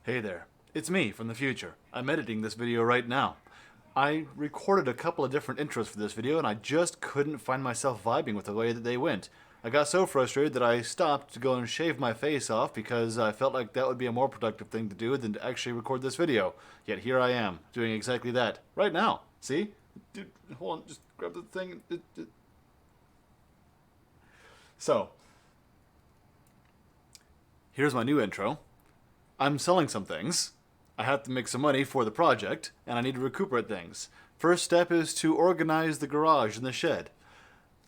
Hey there, it's me from the future. I'm editing this video right now. I recorded a couple of different intros for this video and I just couldn't find myself vibing with the way that they went. I got so frustrated that I stopped to go and shave my face off because I felt like that would be a more productive thing to do than to actually record this video. Yet here I am, doing exactly that, right now. See? Dude, hold on, just grab the thing. So, here's my new intro. I'm selling some things. I have to make some money for the project, and I need to recuperate things. First step is to organize the garage and the shed.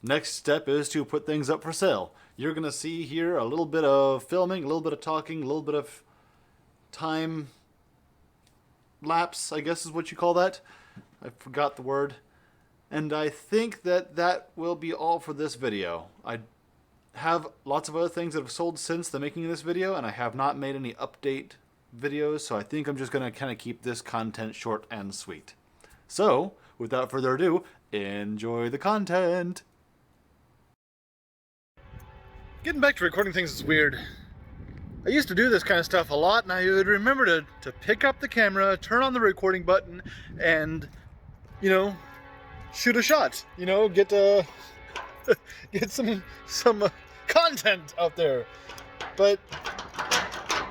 Next step is to put things up for sale. You're going to see here a little bit of filming, a little bit of talking, a little bit of time lapse, I guess is what you call that. I forgot the word. And I think that that will be all for this video. I have lots of other things that have sold since the making of this video, and I have not made any update videos, so I think I'm just going to kind of keep this content short and sweet. So, without further ado, enjoy the content! Getting back to recording things is weird. I used to do this kind of stuff a lot, and I would remember to pick up the camera, turn on the recording button, and, you know, shoot a shot. You know, get some content out there. But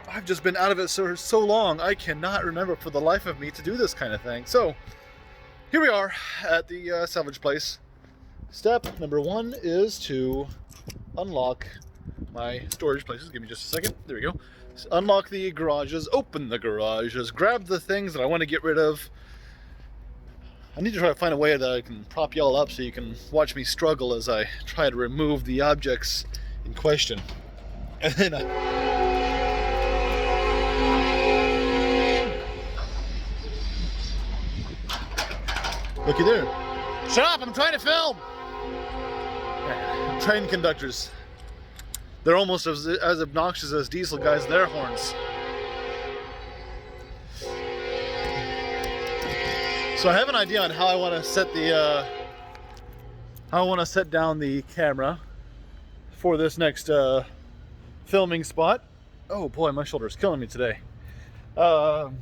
I've just been out of it so long, I cannot remember for the life of me to do this kind of thing. So here we are at the salvage place. Step number one is to unlock my storage places. Give me just a second. There we go. So unlock the garages, open the garages, grab the things that I want to get rid of. I need to try to find a way that I can prop y'all up so you can watch me struggle as I try to remove the objects in question. And then looky there. Shut up, I'm trying to film! Train conductors. They're almost as obnoxious as diesel guys with their horns. So I have an idea on how I want to set down the camera for this next filming spot. Oh boy, my shoulder's killing me today. And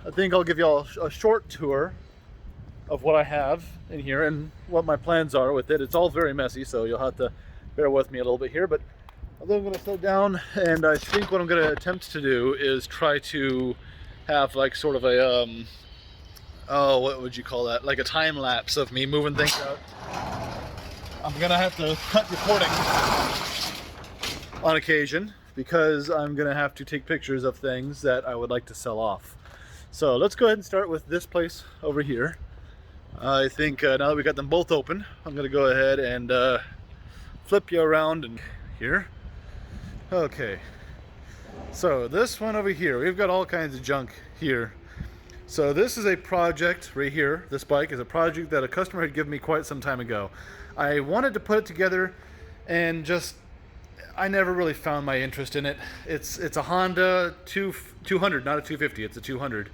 I think I'll give y'all a short tour of what I have in here and what my plans are with it. It's all very messy, so you'll have to bear with me a little bit here, but I'm going to sit down, and I think what I'm going to attempt to do is try to have like sort of a, oh, what would you call that? Like a time lapse of me moving things out. I'm going to have to cut recording on occasion because I'm going to have to take pictures of things that I would like to sell off. So let's go ahead and start with this place over here. I think now that we got them both open, I'm going to go ahead and flip you around and here. Okay, so this one over here, we've got all kinds of junk here. So this is a project right here. This bike is a project that a customer had given me quite some time ago. I wanted to put it together and just, I never really found my interest in it. It's a Honda 200, not a 250, it's a 200.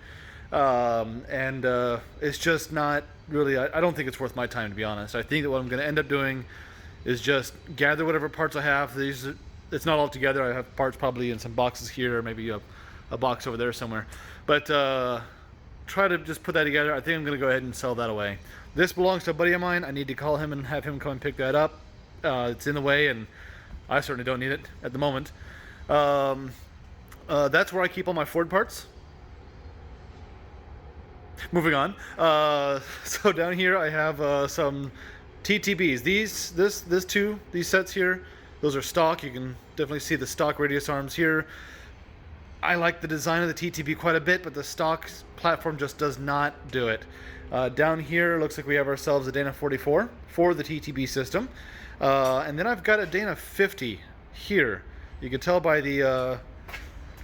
It's just not really, I don't think it's worth my time, to be honest. I think that what I'm going to end up doing is just gather whatever parts I have. It's not all together. I have parts probably in some boxes here, or maybe a box over there somewhere. But try to just put that together. I think I'm going to go ahead and sell that away. This belongs to a buddy of mine. I need to call him and have him come and pick that up. It's in the way, and I certainly don't need it at the moment. That's where I keep all my Ford parts. Moving on. So down here I have some TTBs. These sets here, those are stock. You can definitely see the stock radius arms here. I like the design of the TTB quite a bit, but the stock platform just does not do it. Down here, looks like we have ourselves a Dana 44 for the TTB system. And then I've got a Dana 50 here. You can tell by the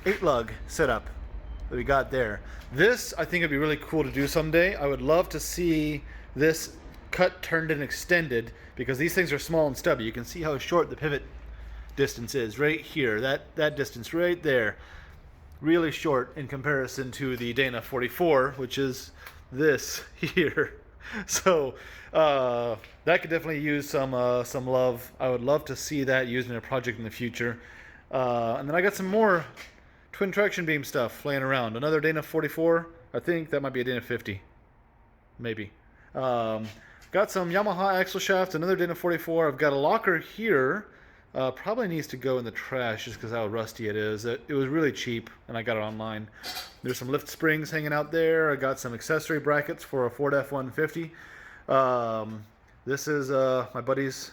8-lug setup that we got there. This, I think, would be really cool to do someday. I would love to see this cut, turned, and extended, because these things are small and stubby. You can see how short the pivot distance is right here. That distance right there. Really short in comparison to the Dana 44, which is this here. So that could definitely use some love. I would love to see that used in a project in the future. And then I got some more twin traction beam stuff laying around. Another Dana 44. I think that might be a Dana 50, maybe. Um, got some Yamaha axle shaft, another Dana 44. I've got a locker here. Probably needs to go in the trash just because how rusty it is. It was really cheap, and I got it online. There's some lift springs hanging out there. I got some accessory brackets for a Ford F-150. This is my buddy's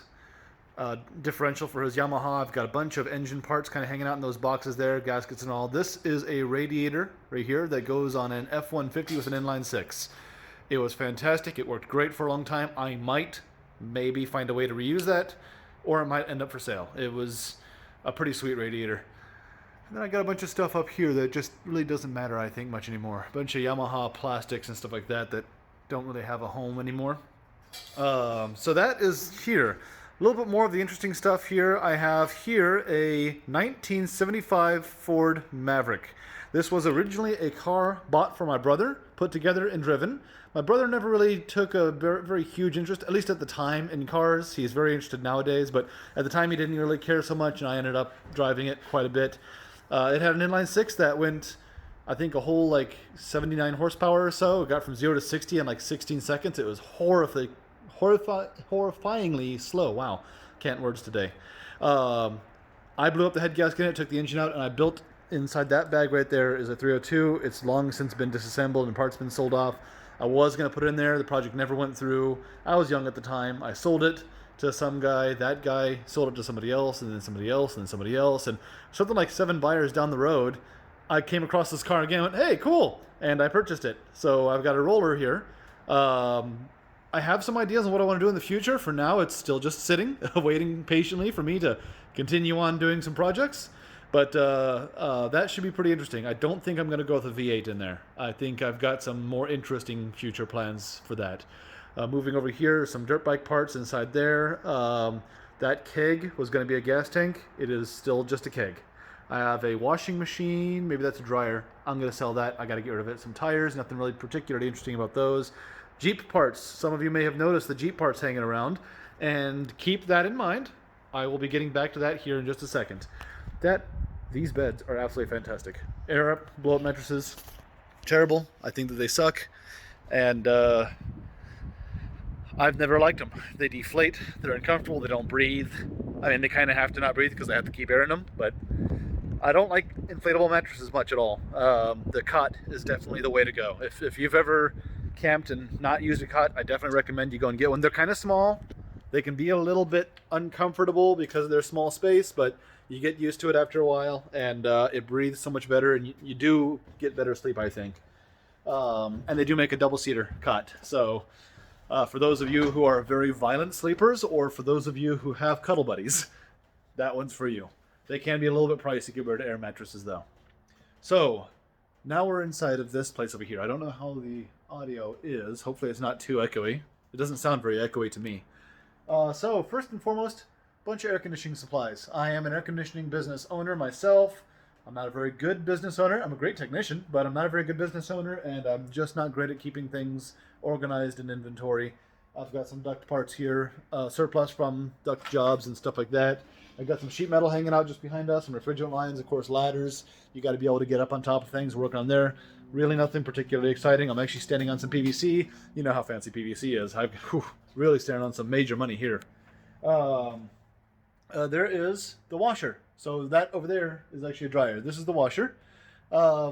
differential for his Yamaha. I've got a bunch of engine parts kind of hanging out in those boxes there, gaskets and all. This is a radiator right here that goes on an F-150 with an inline six. It was fantastic. It worked great for a long time. I might maybe find a way to reuse that, or it might end up for sale. It was a pretty sweet radiator. And then I got a bunch of stuff up here that just really doesn't matter, I think, much anymore. A bunch of Yamaha plastics and stuff like that that don't really have a home anymore. So that is here. A little bit more of the interesting stuff here. I have here a 1975 Ford Maverick. This was originally a car bought for my brother, put together and driven. My brother never really took a very huge interest, at least at the time, in cars. He's very interested nowadays, but at the time he didn't really care so much, and I ended up driving it quite a bit. It had an inline six that went, I think, a whole like 79 horsepower or so. It got from 0 to 60 in like 16 seconds. It was horrifyingly slow. Wow, can't words today. I blew up the head gasket in it, took the engine out, and I built inside that bag right there is a 302. It's long since been disassembled and parts been sold off. I was going to put it in there. The project never went through. I was young at the time. I sold it to some guy. That guy sold it to somebody else, and then somebody else, and then somebody else. And something like 7 buyers down the road, I came across this car again and went, hey, cool. And I purchased it. So I've got a roller here. I have some ideas on what I want to do in the future. For now, it's still just sitting, waiting patiently for me to continue on doing some projects. But that should be pretty interesting. I don't think I'm going to go with a V8 in there. I think I've got some more interesting future plans for that. Moving over here, some dirt bike parts inside there. That keg was going to be a gas tank. It is still just a keg. I have a washing machine. Maybe that's a dryer. I'm going to sell that. I got to get rid of it. Some tires. Nothing really particularly interesting about those. Jeep parts. Some of you may have noticed the Jeep parts hanging around. And keep that in mind. I will be getting back to that here in just a second. These beds are absolutely fantastic. Air up, blow up mattresses. Terrible. I think that they suck. And I've never liked them. They deflate. They're uncomfortable. They don't breathe. I mean, they kind of have to not breathe because I have to keep air in them. But I don't like inflatable mattresses much at all. The cot is definitely the way to go. If you've ever camped and not used a cot, I definitely recommend you go and get one. They're kind of small. They can be a little bit uncomfortable because of their small space, but you get used to it after a while, and it breathes so much better, and you do get better sleep, I think. And they do make a double-seater cot. So for those of you who are very violent sleepers, or for those of you who have cuddle buddies, that one's for you. They can be a little bit pricey compared to air mattresses, though. So now we're inside of this place over here. I don't know how the audio is. Hopefully it's not too echoey. It doesn't sound very echoey to me. So first and foremost, bunch of air conditioning supplies. I am an air conditioning business owner myself. I'm not a very good business owner. I'm a great technician, but I'm not a very good business owner, and I'm just not great at keeping things organized in inventory. I've got some duct parts here, surplus from duct jobs and stuff like that. I've got some sheet metal hanging out just behind us, some refrigerant lines, of course, ladders. You got to be able to get up on top of things, working on there. Really nothing particularly exciting. I'm actually standing on some PVC. You know how fancy PVC is. I'm really standing on some major money here. There is the washer. So that over there is actually a dryer. This is the washer. I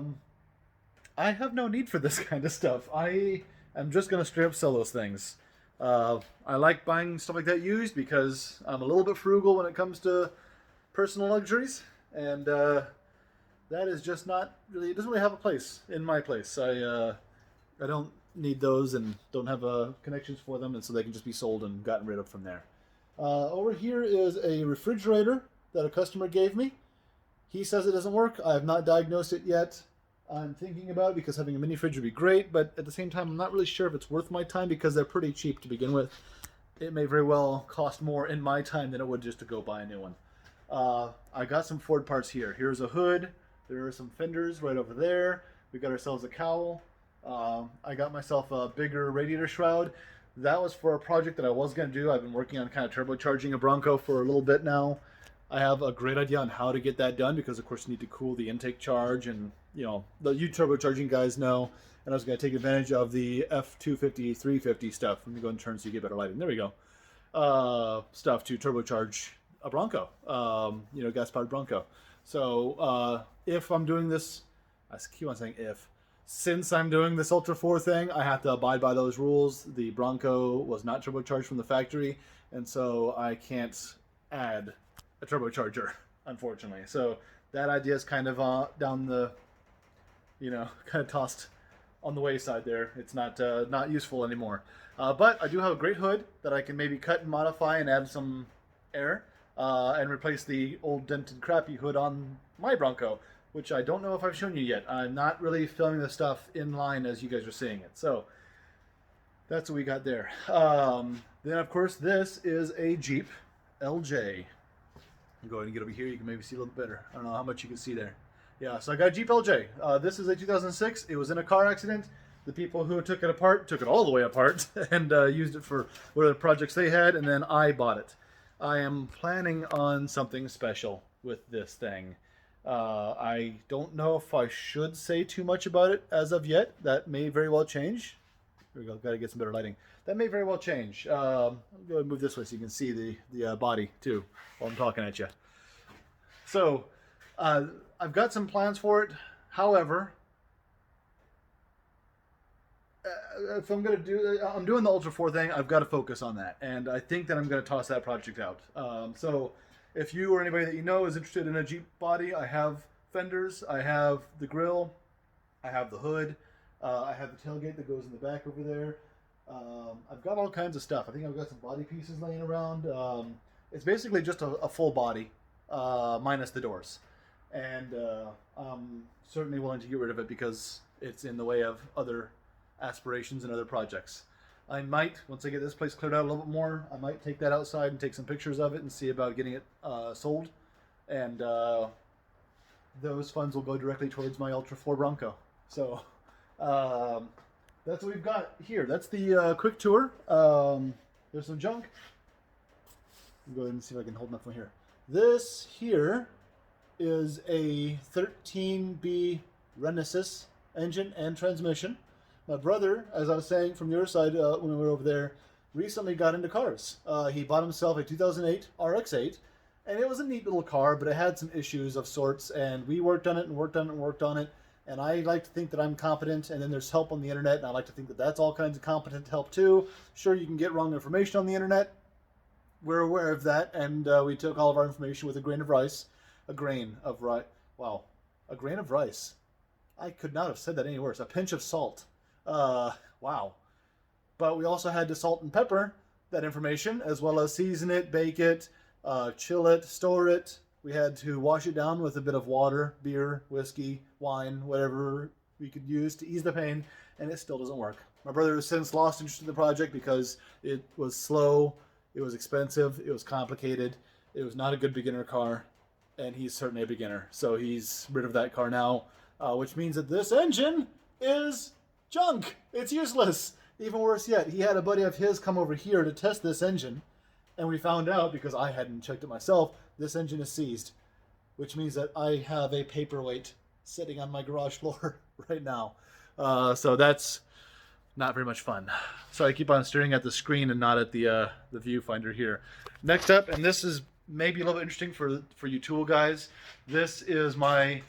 have no need for this kind of stuff. I am just going to straight up sell those things. I like buying stuff like that used because I'm a little bit frugal when it comes to personal luxuries. And that is just not really, it doesn't really have a place in my place. I don't need those and don't have connections for them, and so they can just be sold and gotten rid of from there. Over here is a refrigerator that a customer gave me. He says it doesn't work. I have not diagnosed it yet. I'm thinking about it because having a mini fridge would be great, but at the same time, I'm not really sure if it's worth my time because they're pretty cheap to begin with. It may very well cost more in my time than it would just to go buy a new one. I got some Ford parts here. Here's a hood. There are some fenders right over there. We got ourselves a cowl. I got myself a bigger radiator shroud. That was for a project that I was going to do. I've been working on kind of turbocharging a Bronco for a little bit now. I have a great idea on how to get that done because, of course, you need to cool the intake charge, and you turbocharging guys know. And I was going to take advantage of the F250, 350 stuff. Let me go and turn so you get better lighting. There we go. Stuff to turbocharge a Bronco, gas-powered Bronco. So if I'm doing this, I keep on saying if. Since I'm doing this Ultra 4 thing, I have to abide by those rules. The Bronco was not turbocharged from the factory, and so I can't add a turbocharger, unfortunately. So that idea is kind of down the, kind of tossed on the wayside there. It's not useful anymore. But I do have a great hood that I can maybe cut and modify and add some air and replace the old dented crappy hood on my Bronco, which I don't know if I've shown you yet. I'm not really filming the stuff in line as you guys are seeing it. So that's what we got there. Then, of course, this is a Jeep LJ. Go ahead and get over here. You can maybe see a little better. I don't know how much you can see there. Yeah, so I got a Jeep LJ. This is a 2006. It was in a car accident. The people who took it apart took it all the way apart and used it for whatever projects they had, and then I bought it. I am planning on something special with this thing. I don't know if I should say too much about it as of yet. That may very well change. There we go. Got to get some better lighting. That may very well change. I'll go and move this way so you can see the body too while I'm talking at you. So I've got some plans for it. However, if I'm doing the Ultra 4 thing, I've got to focus on that, and I think that I'm going to toss that project out. So if you or anybody that you know is interested in a Jeep body, I have fenders, I have the grill, I have the hood, I have the tailgate that goes in the back over there. I've got all kinds of stuff. I think I've got some body pieces laying around. It's basically just a full body, minus the doors. And I'm certainly willing to get rid of it because it's in the way of other aspirations and other projects. I might, once I get this place cleared out a little bit more, I might take that outside and take some pictures of it and see about getting it sold. And those funds will go directly towards my Ultra 4 Bronco. So that's what we've got here. That's the quick tour. There's some junk. I'll go ahead and see if I can hold enough from here. This here is a 13B Renesis engine and transmission. My brother, as I was saying from your side when we were over there, recently got into cars. He bought himself a 2008 RX-8, and it was a neat little car, but it had some issues of sorts, and we worked on it and worked on it and worked on it, and I like to think that I'm competent, and then there's help on the internet, and I like to think that that's all kinds of competent help too. Sure, you can get wrong information on the internet. We're aware of that, and we took all of our information with a grain of rice. A grain of rice. Wow. A grain of rice. I could not have said that any worse. A pinch of salt. Wow. But we also had to salt and pepper that information, as well as season it, bake it, chill it, store it. We had to wash it down with a bit of water, beer, whiskey, wine, whatever we could use to ease the pain, and it still doesn't work. My brother has since lost interest in the project because it was slow, it was expensive, it was complicated, it was not a good beginner car, and he's certainly a beginner. So he's rid of that car now, which means that this engine is junk. It's useless. Even worse yet, he had a buddy of his come over here to test this engine, and we found out, because I hadn't checked it myself, this engine is seized, which means that I have a paperweight sitting on my garage floor right now. So that's not very much fun. So I keep on staring at the screen and not at the viewfinder here. Next up, and this is maybe a little bit interesting for you tool guys, this is my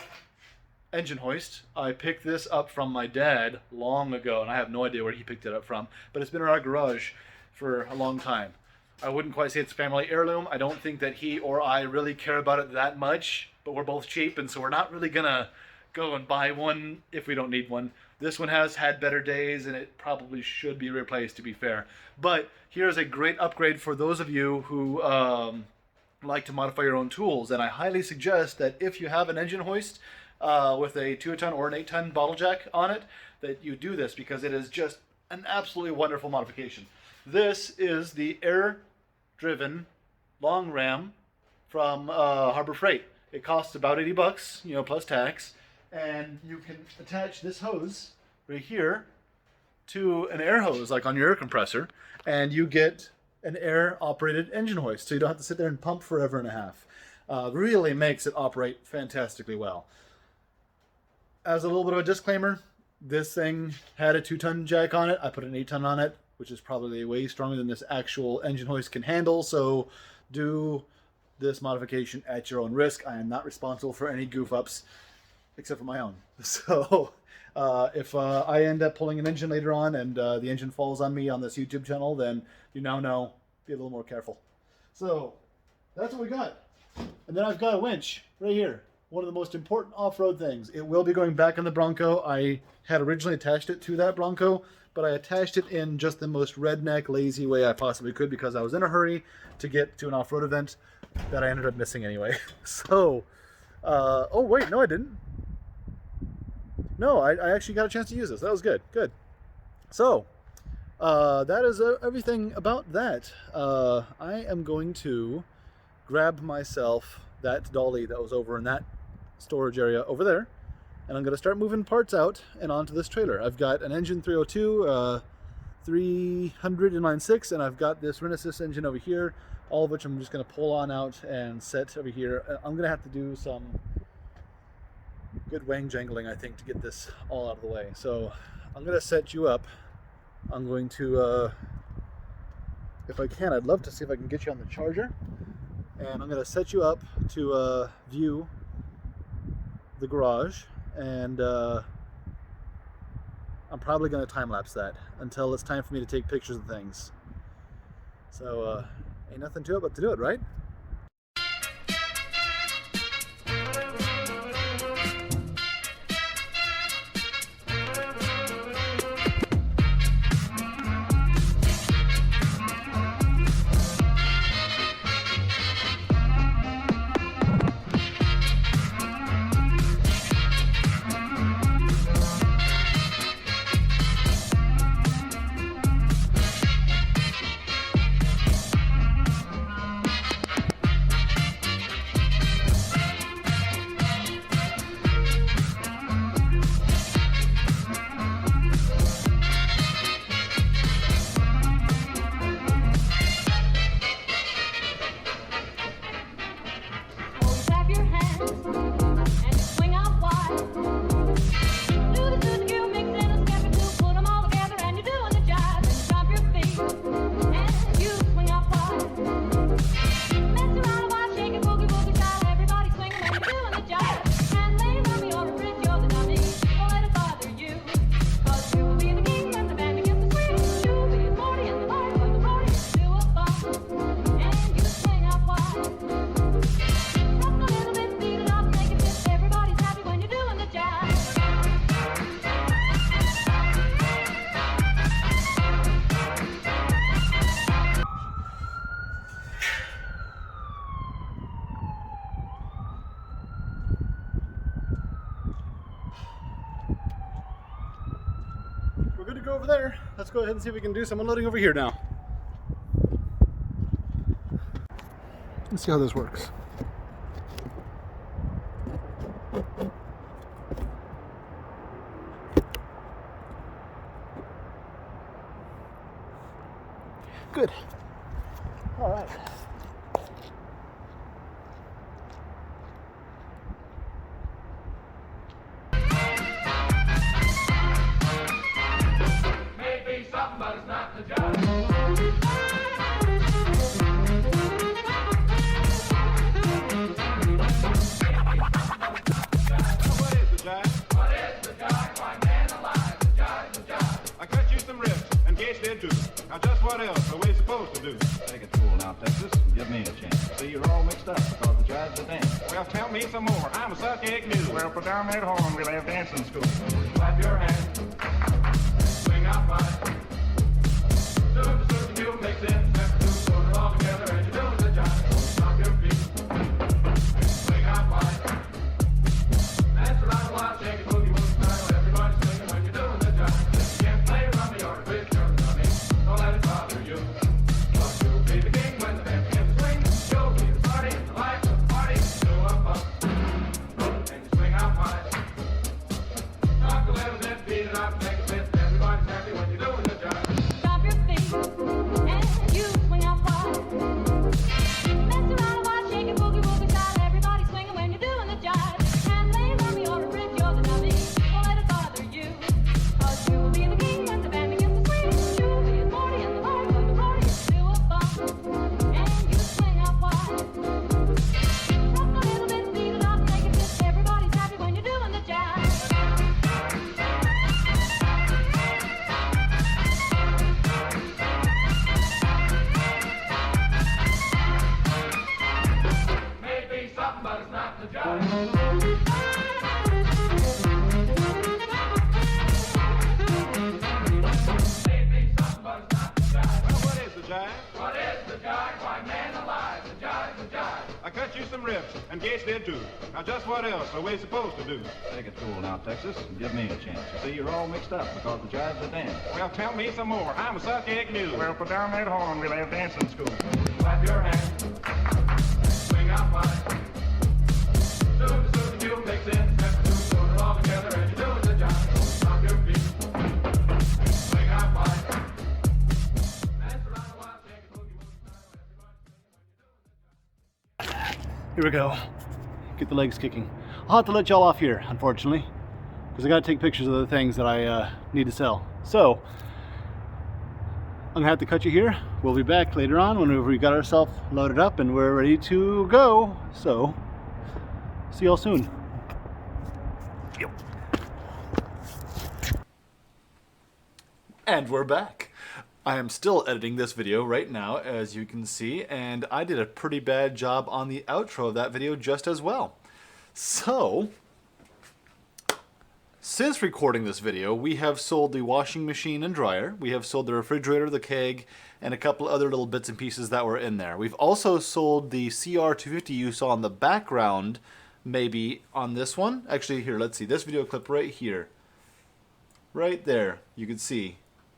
engine hoist. I picked this up from my dad long ago, and I have no idea where he picked it up from, but it's been in our garage for a long time. I wouldn't quite say it's a family heirloom. I don't think that he or I really care about it that much, but we're both cheap, and so we're not really gonna go and buy one if we don't need one. This one has had better days, and it probably should be replaced, to be fair. But here's a great upgrade for those of you who like to modify your own tools, and I highly suggest that if you have an engine hoist with a 2-ton or an 8-ton bottle jack on it, that you do this, because it is just an absolutely wonderful modification. This is the air-driven long ram from Harbor Freight. It costs about $80, plus tax, and you can attach this hose right here to an air hose, like on your air compressor, and you get an air-operated engine hoist, so you don't have to sit there and pump forever and a half. Really makes it operate fantastically well. As a little bit of a disclaimer, this thing had a 2-ton jack on it. I put an 8-ton on it, which is probably way stronger than this actual engine hoist can handle, so do this modification at your own risk. I am not responsible for any goof-ups, except for my own. So if I end up pulling an engine later on and the engine falls on me on this YouTube channel, then you now know, be a little more careful. So that's what we got. And then I've got a winch right here. One of the most important off-road things. It will be going back in the Bronco. I had originally attached it to that Bronco, but I attached it in just the most redneck, lazy way I possibly could because I was in a hurry to get to an off-road event that I ended up missing anyway. So, oh wait, no I didn't. No, I actually got a chance to use this. That was good. Good. So, that is everything about that. I am going to grab myself that dolly that was over in that storage area over there, and I'm going to start moving parts out and onto this trailer. I've got an engine 302, 300 inline-6, and I've got this Renesys engine over here, all of which I'm just going to pull on out and set over here. I'm going to have to do some good wang jangling, I think, to get this all out of the way. So I'm going to set you up. I'm going to, if I can, I'd love to see if I can get you on the charger. And I'm going to set you up to view the garage, and I'm probably going to time-lapse that until it's time for me to take pictures of things. So ain't nothing to it but to do it, right? Go over there. Let's go ahead and see if we can do some unloading over here now. Let's see how this works. Good. All right. Now just what else are we supposed to do? Take it cool now, Texas. Give me a chance. See, you're all mixed up because the jive's a dance. Well, tell me some more. I'm a suck egg mule. Well, put down that horn. We'll have dancing school. Clap your hands. Swing out fine. Soon the mule makes it. Step two, put it all together and you're doing the jive. Stop your feet. Swing out fine. Dance around a while, shake it, boogie, woogie style. Everybody's swinging when you're doing the jive. You can't play rummy or twist your tummy. Don't let it bother you. Cause you'll be the king when the band begins to swing. You'll be the party, the life of the party. Do a bump. And you swing out fine. Talk a little bit, beat it up, make it What is the jive? Why, man alive, the jive, the jive. I cut you some ribs, and Gates did too. Now just what else are we supposed to do? Take it cool now, Texas, and give me a chance. You see, you're all mixed up because the jive's a dance. Well, tell me some more. I'm a suck egg mule. Well, put down that horn. We'll have dancing school. Clap your hands. Swing out wide. Soon the mule takes in. Step the two, put it all together, and you do it the jive. Stop your feet. Swing out wide. Here we go. Get the legs kicking. I'll have to let y'all off here, unfortunately, because I got to take pictures of the things that I need to sell. So I'm gonna have to cut you here. We'll be back later on whenever we got ourselves loaded up and we're ready to go. So see y'all soon. Yep. And we're back. I am still editing this video right now, as you can see, and I did a pretty bad job on the outro of that video just as well. So, since recording this video, we have sold the washing machine and dryer, we have sold the refrigerator, the keg, and a couple other little bits and pieces that were in there. We've also sold the CR250 you saw in the background, maybe on this one. Actually, here, let's see, this video clip right here. Right there, you can see.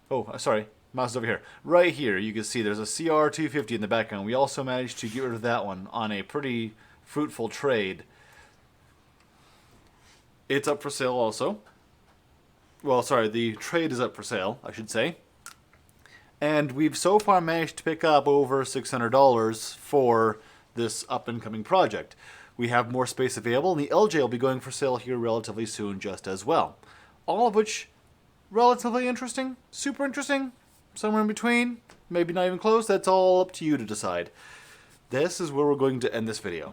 Oh, sorry. Mouse is over here. Right here, you can see there's a CR250 in the background. We also managed to get rid of that one on a pretty fruitful trade. It's up for sale also. Well, sorry, the trade is up for sale, I should say. And we've so far managed to pick up over $600 for this up-and-coming project. We have more space available, and the LJ will be going for sale here relatively soon just as well. All of which, relatively interesting, super interesting, somewhere in between, maybe not even close. That's all up to you to decide. This is where we're going to end this video.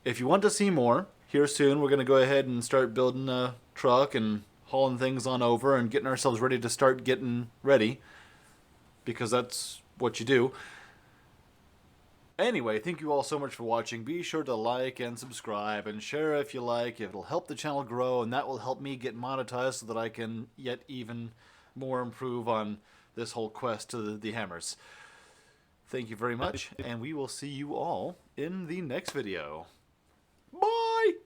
If you want to see more, here soon we're going to go ahead and start building a truck and hauling things on over and getting ourselves ready to start getting ready, because that's what you do. Anyway, thank you all so much for watching. Be sure to like and subscribe and share if you like. It'll help the channel grow, and that will help me get monetized so that I can yet even more improve on this whole quest to the hammers. Thank you very much, and we will see you all in the next video.